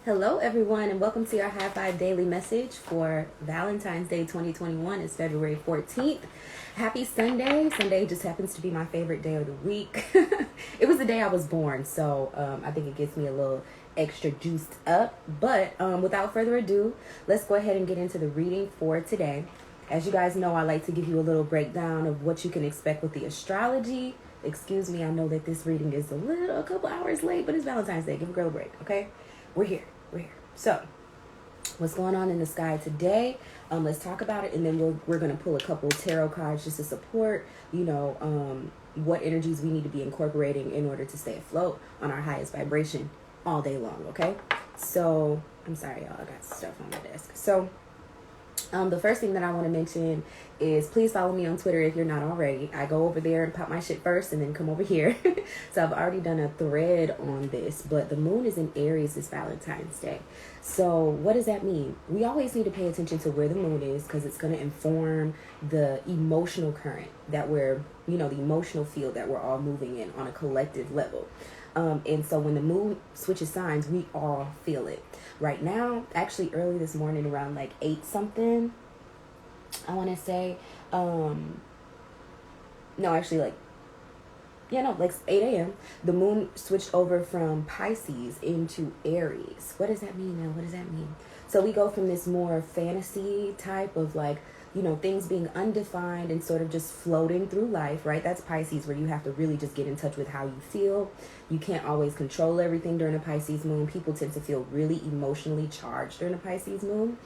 Hello, everyone, and welcome to your High Five Daily Message for Valentine's Day 2021. It's February 14th. Happy Sunday. Sunday just happens to be my favorite day of the week. It was the day I was born, so I think it gets me a little extra juiced up. But without further ado, let's go ahead and get into the reading for today. As you guys know, I like to give you a little breakdown of what you can expect with the astrology. Excuse me, I know that this reading is a couple hours late, but it's Valentine's Day. Give a girl a break, okay? We're here. So, what's going on in the sky today? Let's talk about it, and then we're going to pull a couple tarot cards just to support, what energies we need to be incorporating in order to stay afloat on our highest vibration all day long, okay? So, I'm sorry, y'all. I got stuff on my desk. So, the first thing that I want to mention is please follow me on Twitter if you're not already. I go over there and pop my shit first and then come over here. So I've already done a thread on this, but the moon is in Aries this Valentine's Day. So what does that mean? We always need to pay attention to where the moon is because it's going to inform the emotional current that the emotional field that we're all moving in on a collective level. And so when the moon switches signs, we all feel it. Right now, actually early this morning around like 8 something, I want to say, like 8 a.m., the moon switched over from Pisces into Aries. What does that mean now? What does that mean? So we go from this more fantasy type of things being undefined and sort of just floating through life, right? That's Pisces, where you have to really just get in touch with how you feel. You can't always control everything during a Pisces moon. People tend to feel really emotionally charged during a Pisces moon.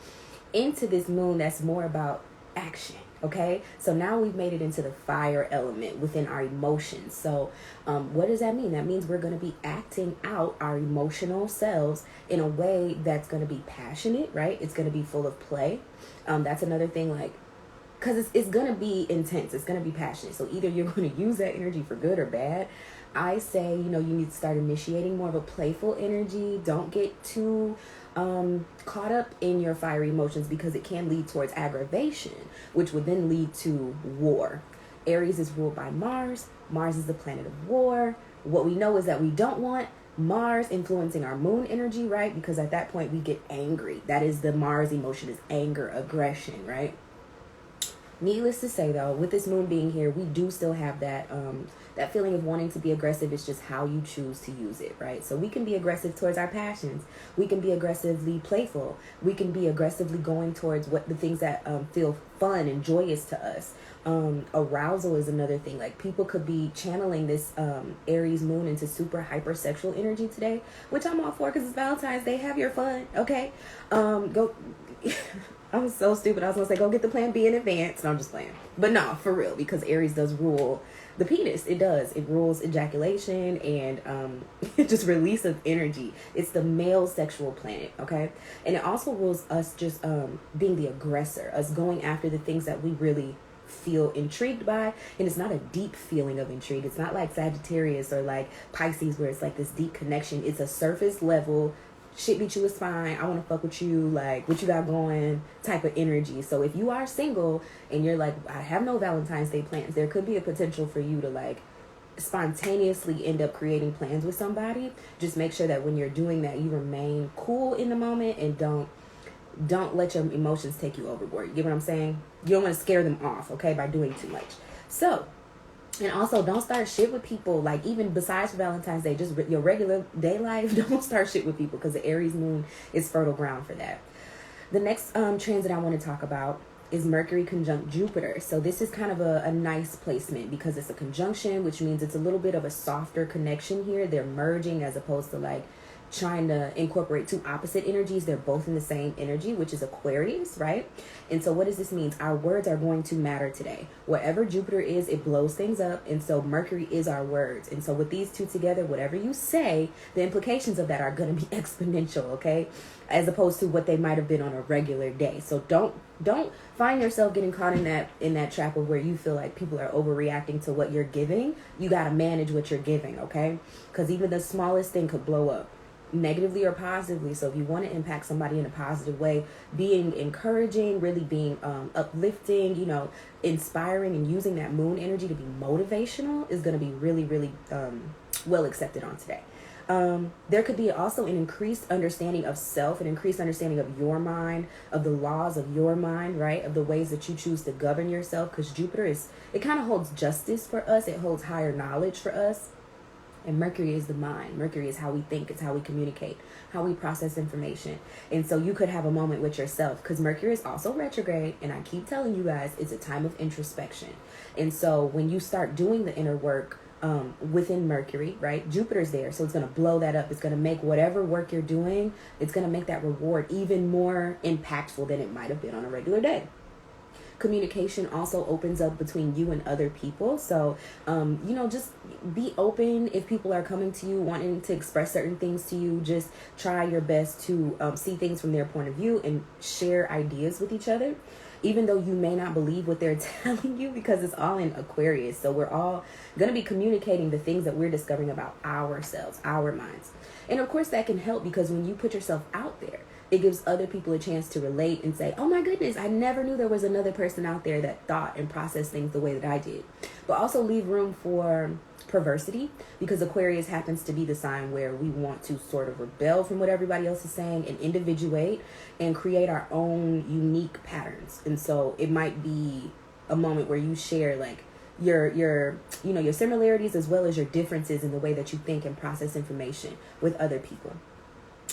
Into this moon that's more about action, okay? So now we've made it into the fire element within our emotions. So what does that mean? That means we're going to be acting out our emotional selves in a way that's going to be passionate, right? It's going to be full of play. That's another thing, because it's going to be intense. It's going to be passionate. So either you're going to use that energy for good or bad. I say, you need to start initiating more of a playful energy. Don't get too caught up in your fiery emotions because it can lead towards aggravation, which would then lead to war. Aries is ruled by Mars. Mars is the planet of war. What we know is that we don't want Mars influencing our moon energy, right? Because at that point we get angry. That is the Mars emotion, is anger, aggression, right? Needless to say, though, with this moon being here, we do still have that feeling of wanting to be aggressive. It's just how you choose to use it, right? So we can be aggressive towards our passions. We can be aggressively playful. We can be aggressively going towards the things that feel fun and joyous to us. Arousal is another thing. Like, people could be channeling this Aries moon into super hypersexual energy today, which I'm all for because it's Valentine's Day. Have your fun, okay? Go. I was so stupid. I was going to say, go get the plan B in advance. No, I'm just playing. But no, for real, because Aries does rule the penis. It does. It rules ejaculation and just release of energy. It's the male sexual planet, okay? And it also rules us just being the aggressor, us going after the things that we really feel intrigued by. And it's not a deep feeling of intrigue. It's not like Sagittarius or like Pisces where it's like this deep connection. It's a surface level, shit beat you is fine, I want to fuck with you, like what you got going type of energy. So if you are single and you're like, I have no Valentine's Day plans, there could be a potential for you to like spontaneously end up creating plans with somebody. Just make sure that when you're doing that, you remain cool in the moment and don't let your emotions take you overboard. You get what I'm saying? You don't want to scare them off, okay, by doing too much. So, and also, don't start shit with people, like, even besides Valentine's Day, just your regular day life. Don't start shit with people because the Aries moon is fertile ground for that. The next transit I want to talk about is Mercury conjunct Jupiter. So this is kind of a nice placement because it's a conjunction, which means it's a little bit of a softer connection here. They're merging as opposed to like trying to incorporate two opposite energies. They're both in the same energy, which is Aquarius, right? And so what does this mean? Our words are going to matter today. Wherever Jupiter is, it blows things up. And so Mercury is our words. And so with these two together, whatever you say, the implications of that are going to be exponential, okay? As opposed to what they might have been on a regular day. So don't find yourself getting caught in that trap of where you feel like people are overreacting to what you're giving. You got to manage what you're giving, okay? Because even the smallest thing could blow up, negatively or positively. So if you want to impact somebody in a positive way, being encouraging, really being uplifting, inspiring, and using that moon energy to be motivational is going to be really, really well accepted on today. There could be also an increased understanding of self, an increased understanding of your mind, of the laws of your mind, right? Of the ways that you choose to govern yourself. Because Jupiter it kind of holds justice for us. It holds higher knowledge for us. And Mercury is the mind. Mercury is how we think. It's how we communicate, how we process information. And so you could have a moment with yourself, because Mercury is also retrograde. And I keep telling you guys, it's a time of introspection. And so when you start doing the inner work within Mercury, right? Jupiter's there. So it's going to blow that up. It's going to make whatever work you're doing, it's going to make that reward even more impactful than it might have been on a regular day. Communication also opens up between you and other people. So, just be open. If people are coming to you wanting to express certain things to you, just try your best to see things from their point of view and share ideas with each other, even though you may not believe what they're telling you, because it's all in Aquarius. So we're all going to be communicating the things that we're discovering about ourselves, our minds. And of course that can help, because when you put yourself out there, it gives other people a chance to relate and say, oh my goodness, I never knew there was another person out there that thought and processed things the way that I did. But also leave room for perversity, because Aquarius happens to be the sign where we want to sort of rebel from what everybody else is saying and individuate and create our own unique patterns. And so it might be a moment where you share like your similarities as well as your differences in the way that you think and process information with other people.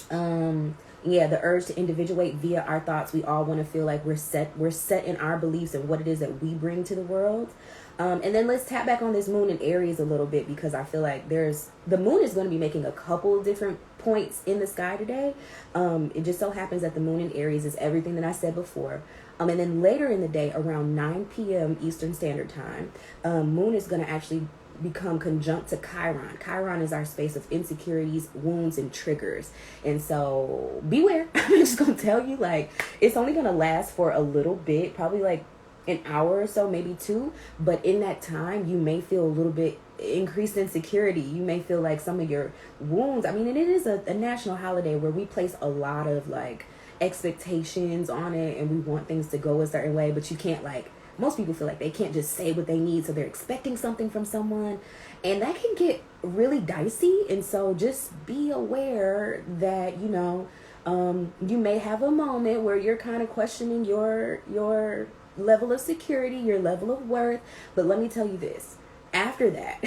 The urge to individuate via our thoughts. We all want to feel like we're set in our beliefs and what it is that we bring to the world. And then let's tap back on this moon in Aries a little bit, because I feel like the moon is going to be making a couple different points in the sky today. It just so happens that the moon in Aries is everything that I said before. And then later in the day, around 9 p.m. Eastern Standard Time, moon is going to actually become conjunct to Chiron. Chiron is our space of insecurities, wounds, and triggers. And so beware. I'm just going to tell you, like, it's only going to last for a little bit, probably like an hour or so, maybe 2. But in that time, you may feel a little bit increased insecurity. You may feel like some of your wounds. I mean, and it is a national holiday where we place a lot of like expectations on it, and we want things to go a certain way, but you can't, like, most people feel like they can't just say what they need, so they're expecting something from someone, and that can get really dicey. And so just be aware that, you may have a moment where you're kind of questioning your level of security, your level of worth. But let me tell you this, after that,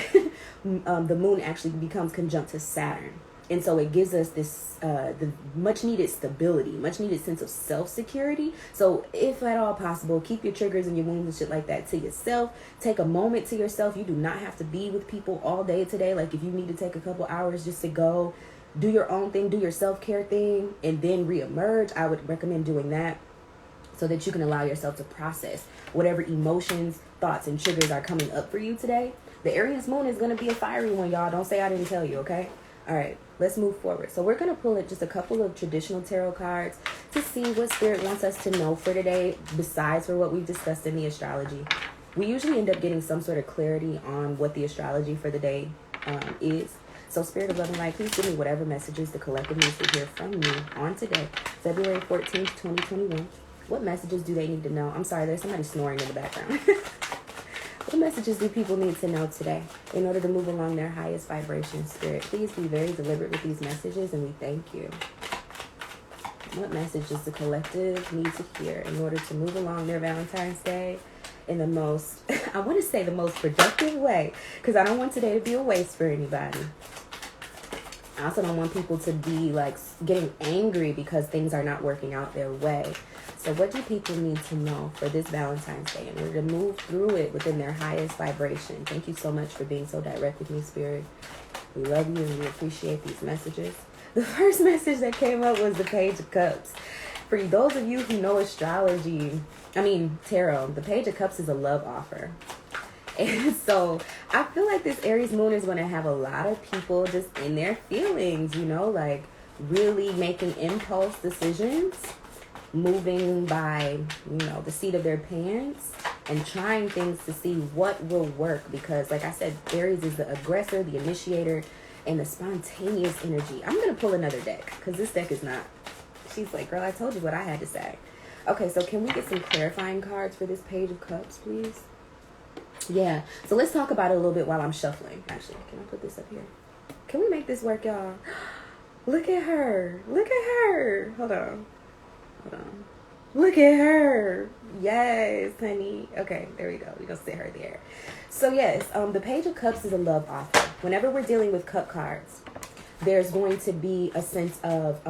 the moon actually becomes conjunct to Saturn. And so it gives us this the much needed stability, much needed sense of self-security. So if at all possible, keep your triggers and your wounds and shit like that to yourself. Take a moment to yourself. You do not have to be with people all day today. Like, if you need to take a couple hours just to go do your own thing, do your self-care thing, and then reemerge, I would recommend doing that, so that you can allow yourself to process whatever emotions, thoughts, and triggers are coming up for you today. The Aries moon is going to be a fiery one, y'all. Don't say I didn't tell you, okay? All right, let's move forward. So we're going to pull just a couple of traditional tarot cards to see what Spirit wants us to know for today, besides for what we've discussed in the astrology. We usually end up getting some sort of clarity on what the astrology for the day is. So Spirit of Love and Light, please give me whatever messages the collective needs to hear from me on today, February 14th, 2021. What messages do they need to know? I'm sorry, there's somebody snoring in the background. What messages do people need to know today in order to move along their highest vibration? Spirit, please be very deliberate with these messages, and we thank you. What message does the collective need to hear in order to move along their Valentine's Day in the most, I want to say the most productive way, because I don't want today to be a waste for anybody. I also don't want people to be like getting angry because things are not working out their way. So what do people need to know for this Valentine's Day in order to move through it within their highest vibration? Thank you so much for being so direct with me, Spirit. We love you and we appreciate these messages. The first message that came up was the Page of Cups. For those of you who know tarot, the Page of Cups is a love offer. And so I feel like this Aries moon is going to have a lot of people just in their feelings, like really making impulse decisions, moving by, the seat of their pants, and trying things to see what will work. Because like I said, Aries is the aggressor, the initiator, and the spontaneous energy. I'm going to pull another deck because this deck is not, she's like, girl, I told you what I had to say. Okay, so can we get some clarifying cards for this Page of Cups, please? Yeah, so let's talk about it a little bit while I'm shuffling. Actually, can I put this up here? Can we make this work, y'all? Look at her. Look at her. Hold on. Look at her. Yes, honey. Okay, there we go. We're going to sit her there. So, yes, the Page of Cups is a love offer. Whenever we're dealing with cup cards, there's going to be a sense of,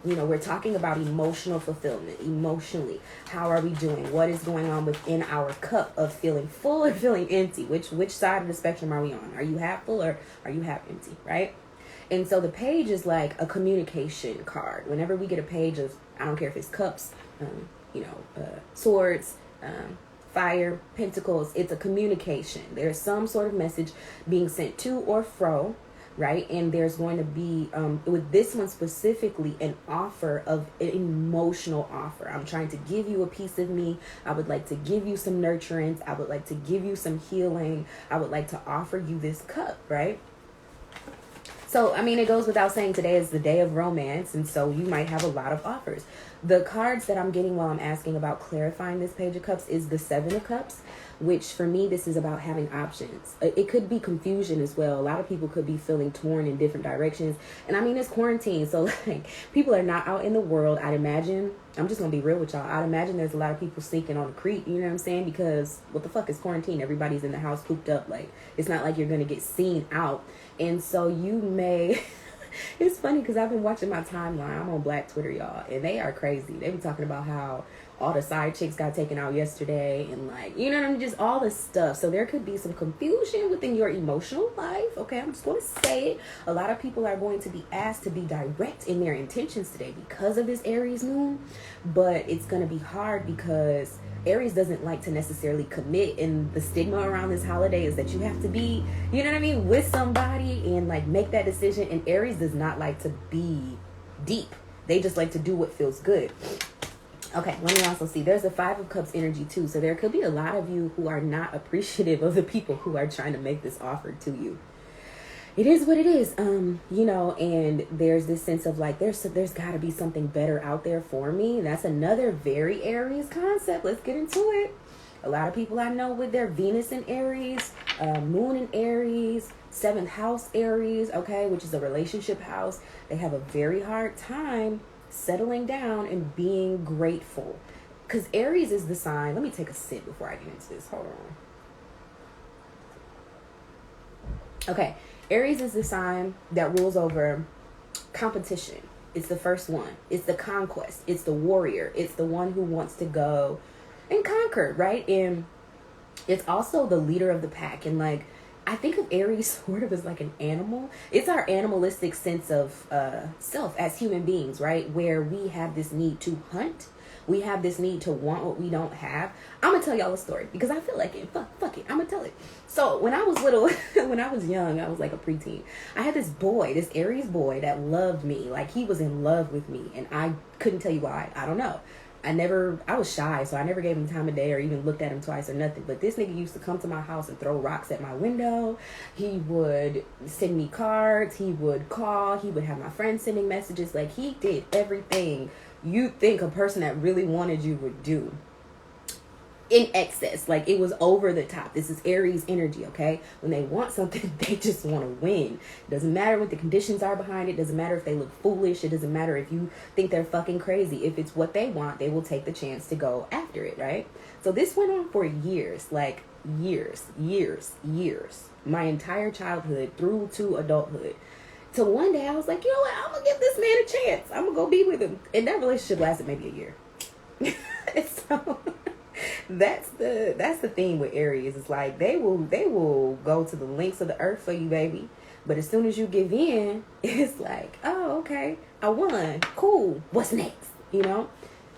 we're talking about emotional fulfillment, emotionally. How are we doing? What is going on within our cup of feeling full or feeling empty? Which side of the spectrum are we on? Are you half full or are you half empty, right? And so the page is like a communication card. Whenever we get a page of, I don't care if it's cups, swords, fire, pentacles, it's a communication. There's some sort of message being sent to or fro, right? And there's going to be, with this one specifically, an offer of an emotional offer. I'm trying to give you a piece of me. I would like to give you some nurturance. I would like to give you some healing. I would like to offer you this cup, right? So, I mean, it goes without saying today is the day of romance, and so you might have a lot of offers. The cards that I'm getting while I'm asking about clarifying this Page of Cups is the Seven of Cups, which for me, this is about having options. It could be confusion as well. A lot of people could be feeling torn in different directions. And I mean, it's quarantine, so like people are not out in the world. I'd imagine, I'm just going to be real with y'all. I'd imagine there's a lot of people sneaking on the creek, you know what I'm saying? Because what the fuck is quarantine? Everybody's in the house cooped up. Like, it's not like you're going to get seen out. And so you may... It's funny because I've been watching my timeline. I'm on Black Twitter, y'all, and they are crazy. They be talking about how all the side chicks got taken out yesterday and like, you know what I mean, just all this stuff. So there could be some confusion within your emotional life. Okay, I'm just going to say it. A lot of people are going to be asked to be direct in their intentions today because of this Aries moon, but it's going to be hard because Aries doesn't like to necessarily commit, and the stigma around this holiday is that you have to be, you know what I mean, with somebody and like make that decision. And Aries does not like to be deep. They just like to do what feels good. Okay, let me also see. There's a Five of Cups energy too. So there could be a lot of you who are not appreciative of the people who are trying to make this offer to you. It is what it is, and there's this sense of like, there's got to be something better out there for me. That's another very Aries concept. Let's get into it. A lot of people I know with their Venus in Aries, Moon in Aries, 7th house Aries, okay, which is a relationship house. They have a very hard time settling down and being grateful. Because Aries is the sign. Let me take a sip before I get into this. Hold on. Okay. Aries is the sign that rules over competition. It's the first one. It's the conquest. It's the warrior. It's the one who wants to go and conquer, right? And it's also the leader of the pack. And like, I think of Aries sort of as like an animal. It's our animalistic sense of self as human beings, right? Where we have this need to hunt. We have this need to want what we don't have. I'm going to tell y'all a story because I feel like it. Fuck it. I'm going to tell it. So when I was little, when I was young, I was like a preteen. I had this boy, this Aries boy that loved me. Like he was in love with me. And I couldn't tell you why. I don't know. I was shy, so I never gave him time of day or even looked at him twice or nothing. But this nigga used to come to my house and throw rocks at my window. He would send me cards. He would call. He would have my friends sending messages. Like he did everything you'd think a person that really wanted you would do. In excess. Like it was over the top. This is Aries energy, okay? When they want something, they just want to win. It doesn't matter what the conditions are behind it. It doesn't matter if they look foolish. It doesn't matter if you think they're fucking crazy. If it's what they want, they will take the chance to go after it, right? So this went on for years. Like years. My entire childhood through to adulthood. Till one day I was like, you know what? I'm going to give this man a chance. I'm going to go be with him. And that relationship lasted maybe a year. So that's the theme with Aries. It's like they will go to the lengths of the earth for you, baby. But as soon as you give in, it's like, oh, okay, I won. Cool. What's next? You know?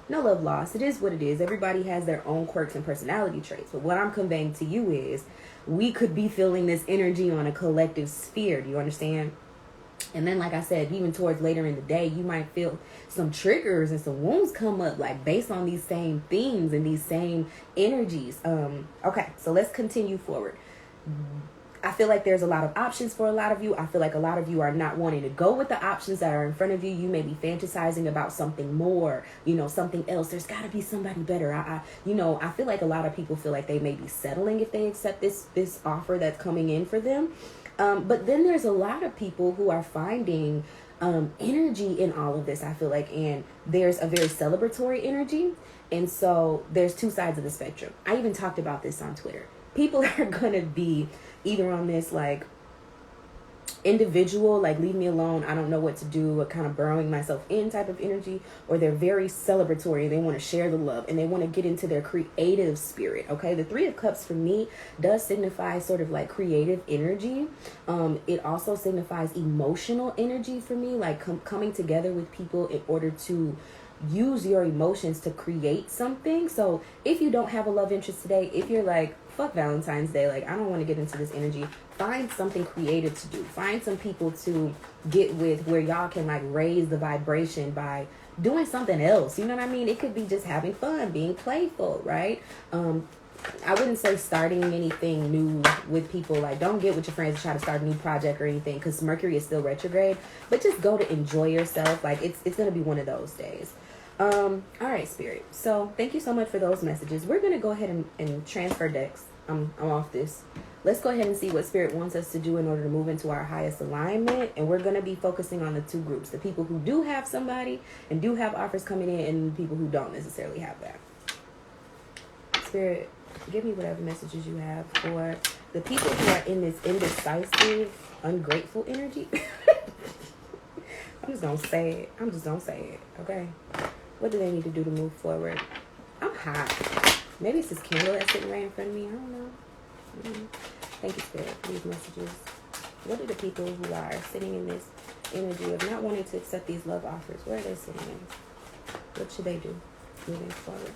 No love lost. It is what it is. Everybody has their own quirks and personality traits. But what I'm conveying to you is we could be feeling this energy on a collective sphere. Do you understand? And then, like I said, even towards later in the day, you might feel some triggers and some wounds come up, like based on these same themes and these same energies. Okay, so let's continue forward. I feel like there's a lot of options for a lot of you. I feel like a lot of you are not wanting to go with the options that are in front of you. You may be fantasizing about something more, something else. There's got to be somebody better. I feel like a lot of people feel like they may be settling if they accept this offer that's coming in for them. But then there's a lot of people who are finding energy in all of this, I feel like, and there's a very celebratory energy. And so there's two sides of the spectrum. I even talked about this on Twitter. People are going to be either on this like individual, like leave me alone, I don't know what to do, a kind of burrowing myself in type of energy, or they're very celebratory. They want to share the love and they want to get into their creative spirit. Okay, the Three of Cups for me does signify sort of like creative energy. It also signifies emotional energy for me, like coming together with people in order to use your emotions to create something. So if you don't have a love interest today, if you're like, fuck Valentine's Day, like I don't want to get into this energy, find something creative to do. Find some people to get with where y'all can like raise the vibration by doing something else. You know what I mean? It could be just having fun, being playful, right? I wouldn't say starting anything new with people. Like, don't get with your friends and try to start a new project or anything, because Mercury is still retrograde. But just go to enjoy yourself. Like, it's going to be one of those days. All right, Spirit. So thank you so much for those messages. We're going to go ahead and transfer decks. I'm off this. Let's go ahead and see what Spirit wants us to do in order to move into our highest alignment. And we're going to be focusing on the two groups, the people who do have somebody and do have offers coming in, and the people who don't necessarily have that. Spirit, give me whatever messages you have for the people who are in this indecisive, ungrateful energy. I'm just going to say it. Okay. What do they need to do to move forward? I'm hot. Maybe it's this candle that's sitting right in front of me. I don't know. Thank you, Spirit, for these messages. What are the people who are sitting in this energy of not wanting to accept these love offers? Where are they sitting in? What should they do moving forward?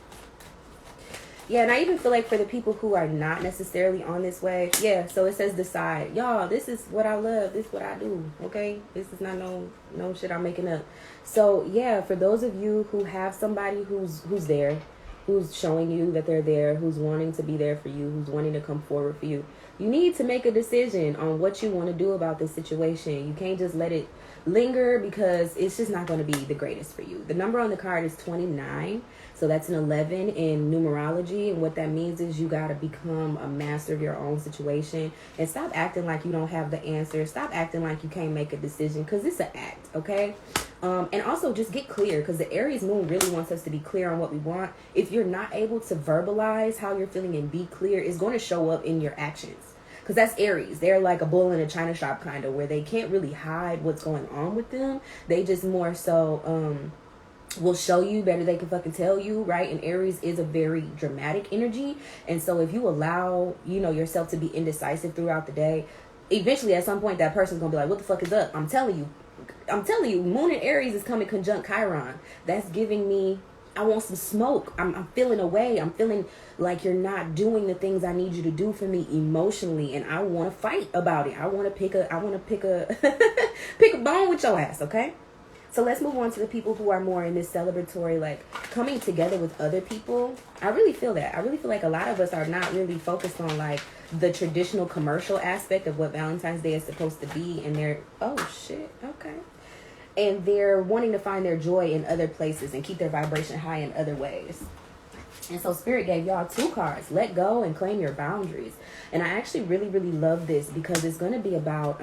Yeah, and I even feel like for the people who are not necessarily on this way, yeah, so it says decide. Y'all, this is what I love. This is what I do, okay? This is not no shit I'm making up. So, yeah, for those of you who have somebody who's there, who's showing you that they're there, who's wanting to be there for you, who's wanting to come forward for you, you need to make a decision on what you want to do about this situation. You can't just let it linger, because it's just not going to be the greatest for you. The number on the card is 29. So that's an 11 in numerology. And what that means is you got to become a master of your own situation and stop acting like you don't have the answer. Stop acting like you can't make a decision, because it's an act, okay? And also just get clear, because the Aries moon really wants us to be clear on what we want. If you're not able to verbalize how you're feeling and be clear, it's going to show up in your actions. Because that's Aries. They're like a bull in a china shop, kind of, where they can't really hide what's going on with them. They just more so will show you better they can fucking tell you, right? And Aries is a very dramatic energy. And so if you allow, yourself to be indecisive throughout the day, eventually at some point that person's going to be like, what the fuck is up? I'm telling you, Moon and Aries is coming conjunct Chiron. That's giving me, I want some smoke. I'm feeling away. I'm feeling like you're not doing the things I need you to do for me emotionally, and I want to fight about it. I want to pick a pick a bone with your ass, okay? So let's move on to the people who are more in this celebratory, like coming together with other people. I really feel that. I really feel like a lot of us are not really focused on like the traditional commercial aspect of what Valentine's Day is supposed to be. And they're, oh shit, okay. And they're wanting to find their joy in other places and keep their vibration high in other ways. And so Spirit gave y'all two cards, let go and claim your boundaries. And I actually really, really love this, because it's going to be about,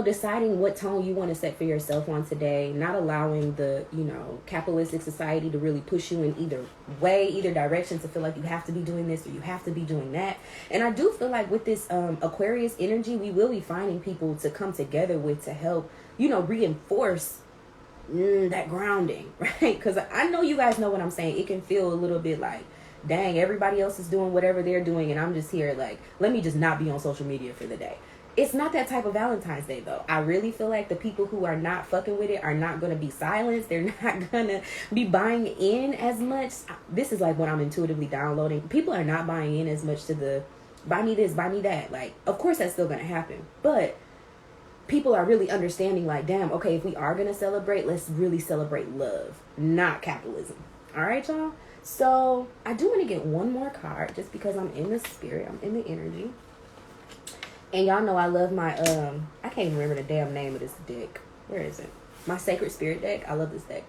deciding what tone you want to set for yourself on today, not allowing the, capitalistic society to really push you in either way, either direction, to feel like you have to be doing this or you have to be doing that. And I do feel like with this Aquarius energy, we will be finding people to come together with to help, reinforce that grounding, right? Because I know you guys know what I'm saying. It can feel a little bit like, dang, everybody else is doing whatever they're doing, and I'm just here like, let me just not be on social media for the day. It's not that type of Valentine's Day, though. I really feel like the people who are not fucking with it are not going to be silenced. They're not going to be buying in as much. This is like what I'm intuitively downloading. People are not buying in as much to the buy me this, buy me that. Like, of course that's still going to happen. But people are really understanding like, damn, okay, if we are going to celebrate, let's really celebrate love, not capitalism. All right, y'all? So I do want to get one more card just because I'm in the spirit. I'm in the energy. And y'all know I love my, I can't even remember the damn name of this deck. Where is it? My Sacred Spirit deck. I love this deck.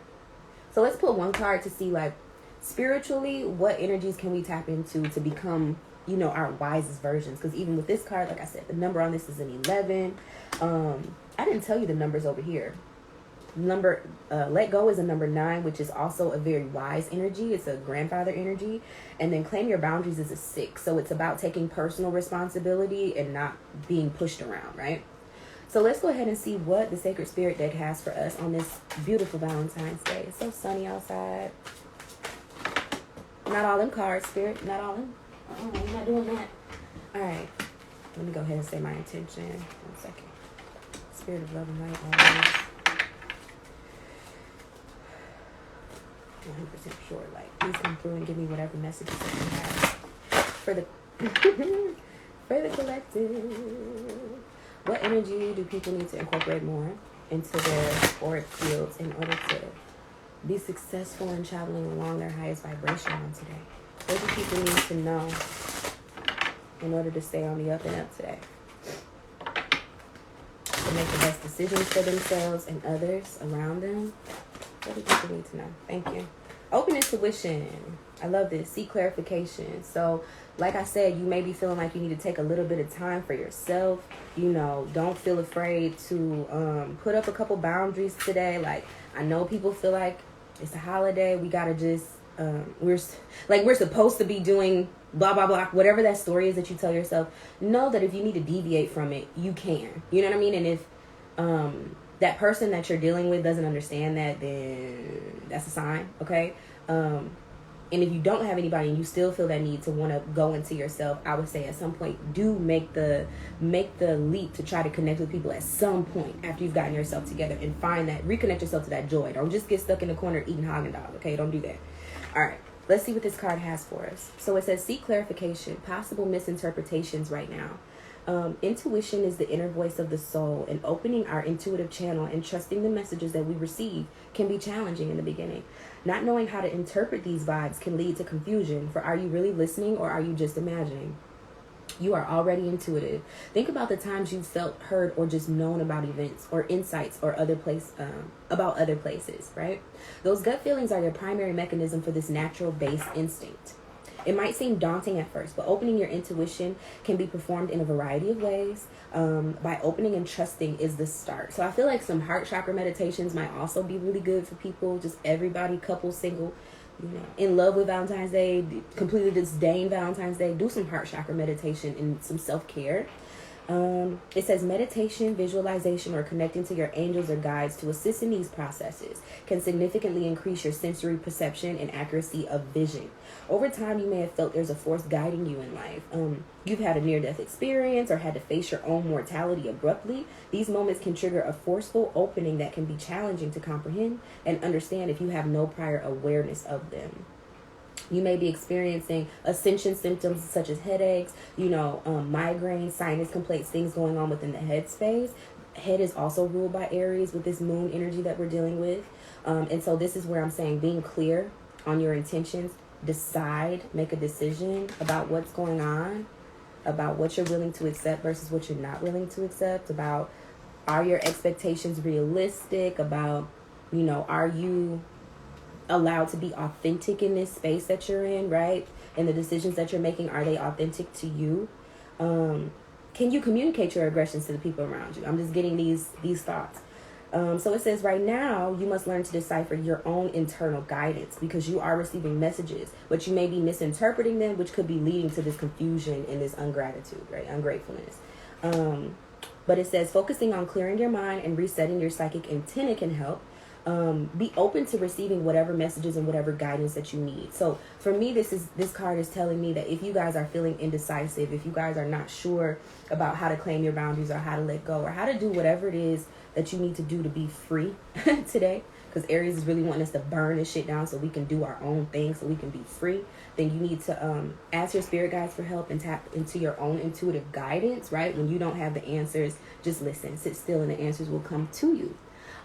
So let's pull one card to see, like, spiritually, what energies can we tap into to become you know, our wisest versions. Because even with this card, like I said, the number on this is an 11. I didn't tell you the numbers over here. Number let go is a number 9, which is also a very wise energy. It's a grandfather energy. And then claim your boundaries is a 6. So it's about taking personal responsibility and not being pushed around, right? So let's go ahead and see what the Sacred Spirit deck has for us on this beautiful Valentine's Day. It's so sunny outside. Not all them cards, Spirit. Not all them. Oh, we're not doing that. All right. Let me go ahead and say my intention. 1 second. Spirit of love and light always. 100% sure. Like, please come through and give me whatever messages that you have for the for the collective. What energy do people need to incorporate more into their auric fields in order to be successful in traveling along their highest vibration on today? What do people need to know in order to stay on the up and up today? To make the best decisions for themselves and others around them? What do people need to know? Thank you. Open intuition. I love this. Seek clarification. So, like I said, you may be feeling like you need to take a little bit of time for yourself. You know, don't feel afraid to put up a couple boundaries today. Like, I know people feel like it's a holiday. We gotta just we're supposed to be doing blah blah blah, whatever that story is that you tell yourself. Know that if you need to deviate from it, you can. You know what I mean? And if that person that you're dealing with doesn't understand that, then that's a sign, okay? And if you don't have anybody and you still feel that need to want to go into yourself, I would say at some point do make the leap to try to connect with people at some point after you've gotten yourself together and find that, reconnect yourself to that joy. Don't just get stuck in the corner eating Haagen-Dazs, okay? Don't do that. All right, let's see what this card has for us. So it says seek clarification, possible misinterpretations right now. Intuition is the inner voice of the soul, and opening our intuitive channel and trusting the messages that we receive can be challenging in the beginning. Not knowing how to interpret these vibes can lead to confusion, for are you really listening or are you just imagining? You are already intuitive. Think about the times you felt, heard, or just known about events or insights or about other places, right? Those gut feelings are your primary mechanism for this natural base instinct. It might seem daunting at first, but opening your intuition can be performed in a variety of ways. By opening and trusting is the start. So I feel like some heart chakra meditations might also be really good for people, just everybody, couple, single, you know, in love with Valentine's Day, completely disdain Valentine's Day. Do some heart chakra meditation and some self-care. It says meditation, visualization, or connecting to your angels or guides to assist in these processes can significantly increase your sensory perception and accuracy of vision. Over time, you may have felt there's a force guiding you in life. You've had a near-death experience or had to face your own mortality abruptly. These moments can trigger a forceful opening that can be challenging to comprehend and understand if you have no prior awareness of them. You may be experiencing ascension symptoms such as headaches, migraines, sinus complaints, things going on within the head space. Head is also ruled by Aries with this moon energy that we're dealing with. And so this is where I'm saying being clear on your intentions, decide, make a decision about what's going on, about what you're willing to accept versus what you're not willing to accept, about are your expectations realistic, about, are you allowed to be authentic in this space that you're in, right? And the decisions that you're making, are they authentic to you? Can you communicate your aggressions to the people around you? I'm just getting these thoughts. So it says right now, you must learn to decipher your own internal guidance because you are receiving messages, but you may be misinterpreting them, which could be leading to this confusion and this ungratitude, right? Ungratefulness. But it says focusing on clearing your mind and resetting your psychic antenna can help. Be open to receiving whatever messages and whatever guidance that you need. So for me, this card is telling me that if you guys are feeling indecisive, if you guys are not sure about how to claim your boundaries or how to let go or how to do whatever it is that you need to do to be free today, because Aries is really wanting us to burn this shit down so we can do our own thing, so we can be free, then you need to ask your spirit guides for help and tap into your own intuitive guidance, right? When you don't have the answers, just listen, sit still, and the answers will come to you.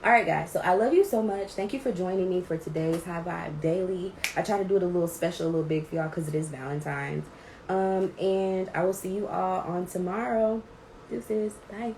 All right, guys, so I love you so much. Thank you for joining me for today's High Vibe Daily. I try to do it a little special, a little big for y'all because it is Valentine's. And I will see you all on tomorrow. Deuces. Bye.